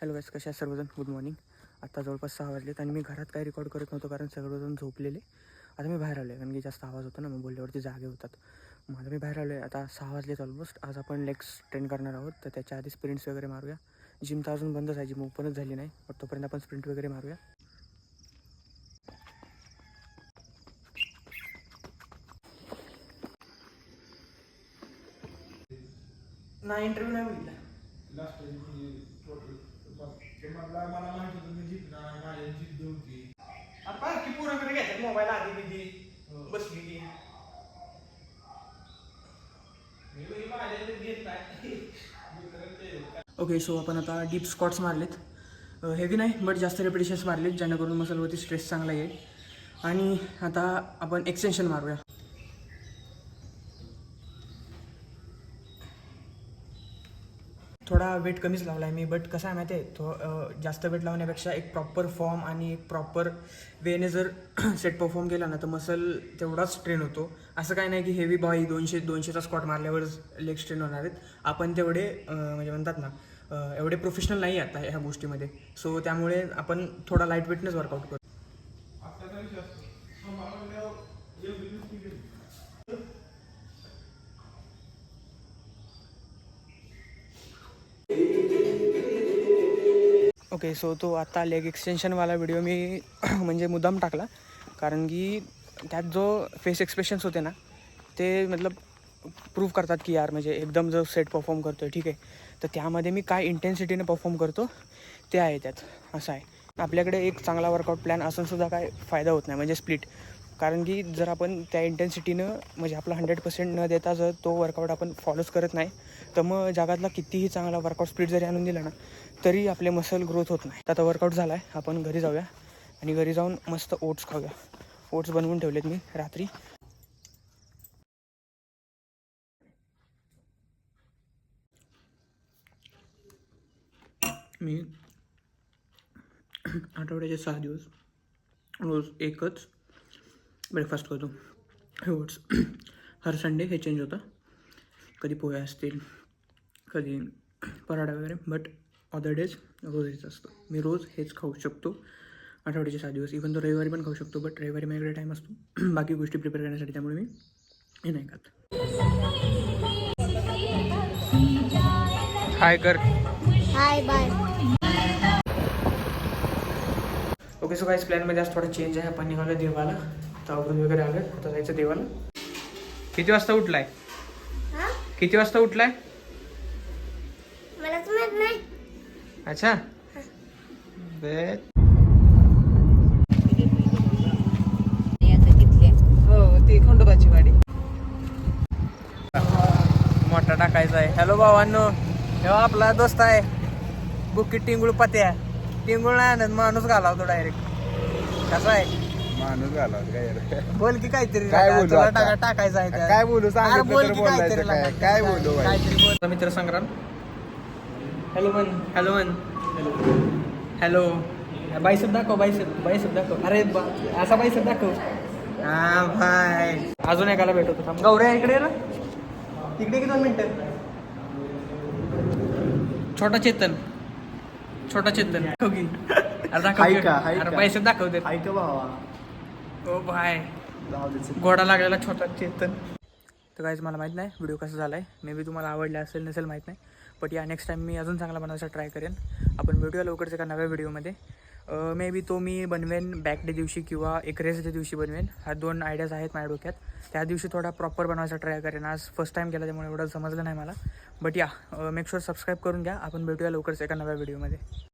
Hello गाईस, कशा आहेत सर्वजण? Good morning. आता जवळपास 6 वाजलेत आणि मी घरात काही रेकॉर्ड करत नव्हतो कारण सगळेजण झोपलेले. आता मी बाहेर आलो आहे कारण की जास्त आवाज होता ना, मग बोलल्यावरती जागे होतात. मग आता मी बाहेर आलो आहे. आता 6 वाजलेत ऑलमोस्ट. आज आपण लेग्स ट्रेन करणार आहोत, तर त्याच्या आधी स्प्रिंट्स वगैरे मारूया. जिम तर अजून बंदच आहे, जिम ओपनच झाली नाही, पण तोपर्यंत आपण स्प्रिंट वगैरे मारूया. नाही, इंटरव्ह्यू नाही बघितला. मला माहिती होतं मी जिंकणार, माझ्या जिद्द होती. आता की पूर्ण कडे घ्यायचं मोबाईल आधी बिधी बसली की ओके. सो आपण आता डीप स्क्वॉट्स मारलेत. हेवी नाही बट जास्त रेपिटेशन्स मारलेत, जेणेकरून मसलवरती स्ट्रेस चांगला येईल. आणि आता आपण एक्सटेन्शन मारूया. थोडा वेट कमीच लावला आहे मी, बट कसं आहे माहिती आहे, जास्त वेट लावण्यापेक्षा एक प्रॉपर फॉर्म आणि एक प्रॉपर वेने जर सेट परफॉर्म केला ना, तर मसल तेवढाच ट्रेन होतो. असं काही नाही की हेवी बॉई 200चा स्क्वॉट मारल्यावरच लेग्स ट्रेन होणार आहेत. आपण तेवढे म्हणजे म्हणतात ना, एवढे प्रोफेशनल नाही आता ह्या गोष्टीमध्ये. सो त्यामुळे आपण थोडा लाईट वेटनंच वर्कआउट करू. ओके. सो तो आता लेग एक्सटेन्शनवाला व्हिडिओ मी म्हणजे मुद्दाम टाकला, कारण की त्यात जो फेस एक्सप्रेशन्स होते ना, ते मतलब प्रूव्ह करतात की यार म्हणजे एकदम जो सेट परफॉर्म करतो आहे, ठीक आहे, तर त्यामध्ये मी काय इंटेन्सिटीने परफॉर्म करतो ते आहे त्यात. असं आहे, आपल्याकडे एक चांगला वर्कआउट प्लॅन असूनसुद्धा काय फायदा होत नाही, म्हणजे स्प्लिट. कारण की जर आपण त्या इंटेन्सिटीनं म्हणजे आपला 100% न देता जर तो वर्कआउट आपण फॉलोच करत नाही, तर मग जगातला कितीही चांगला वर्कआउट स्प्लिट जरी आणून दिला ना, तरी आपले मसल ग्रोथ होत नाही. आता वर्कआउट झाला आहे, आपण घरी जाऊया आणि घरी जाऊन मस्त ओट्स खाऊया. ओट्स बनवून ठेवलेत मी रात्री. मी आठवड्याचे 6 दिवस रोज एकच ब्रेकफास्ट करतो, हे ओट्स. हर संडे हे चेंज होतं, कधी पोहे असतील, कधी पराठा वगैरे, बट अदर डेज रोज हेच असतं. मी रोज हेच खाऊ शकतो आठवड्याचे 6 दिवस. इवन तो रविवारी पण खाऊ शकतो, बट रविवारी माझ्याकडे टाईम असतो बाकी गोष्टी प्रिपेअर करण्यासाठी, त्यामुळे मी हे नाही खात. हाय कर. Hi bye. Okay. So guys, प्लॅनमध्ये आज थोडा चेंज आहे. आपण निघालो देवाला, तर आवरून वगैरे आलं, आता जायचं देवाला. किती वाजता उठलाय? किती वाजता उठलाय? मलाच माहित नाही. अच्छा. हो, ती खंडोबाची वाडी. मोठा टाकायचा आहे. हॅलो भावांनो, हे आपला दोस्त आहे बुकी टिंगुळ पत्या. टिंगुळ नाही आणत, माणूस घालावतो डायरेक्ट. कसा आहे माणूस झाला काय? बोल की काहीतरी. काय बोलू तुला आता? टाकायचं आहे त्यात. काय बोलू? अरे सांगितलं बोल तर की बोलायचं काहीतरी काय? लागा. काय बोलू बाई? काहीतरी बोल. मित्र संग्राम, हॅलो मन. हॅलो मन. हॅलो. बाईसेप दाखव, बाईसेप दाखव. अरे असा बाईसेप दाखव. हा भाई, अजून एकाला भेटतो. थांब. गौऱ्या इकडे ये ना, इकडे की 2 मिनिटं. छोटा चेतन दाखव की. अरे दाखव की. अरे बाईसेप दाखव दे. ऐक भावा, ओ भाई, जाऊ दे. घोडा लागलेला छोटा चेतन. तर काहीच मला माहीत नाही व्हिडिओ कसा झाला आहे. मे बी तुम्हाला आवडला असेल नसेल माहीत नाही, बट या नेक्स्ट टाईम मी अजून चांगला बनवायचा ट्राय करेन. आपण भेटूया लवकरच एका नव्या व्हिडिओमध्ये. मे बी तो मी बनवेन बॅक डे दिवशी किंवा एक रेस्ट डे दिवशी बनवेन. ह्या 2 आयडियाज आहेत माझ्या डोक्यात. त्या दिवशी थोडा प्रॉपर बनवायचा ट्राय करेन. आज फर्स्ट टाईम केला त्यामुळे एवढं समजलं नाही मला, बट या मेक शुअर सबस्क्राईब करून घ्या. आपण भेटूया लवकरच एका नव्या व्हिडिओमध्ये.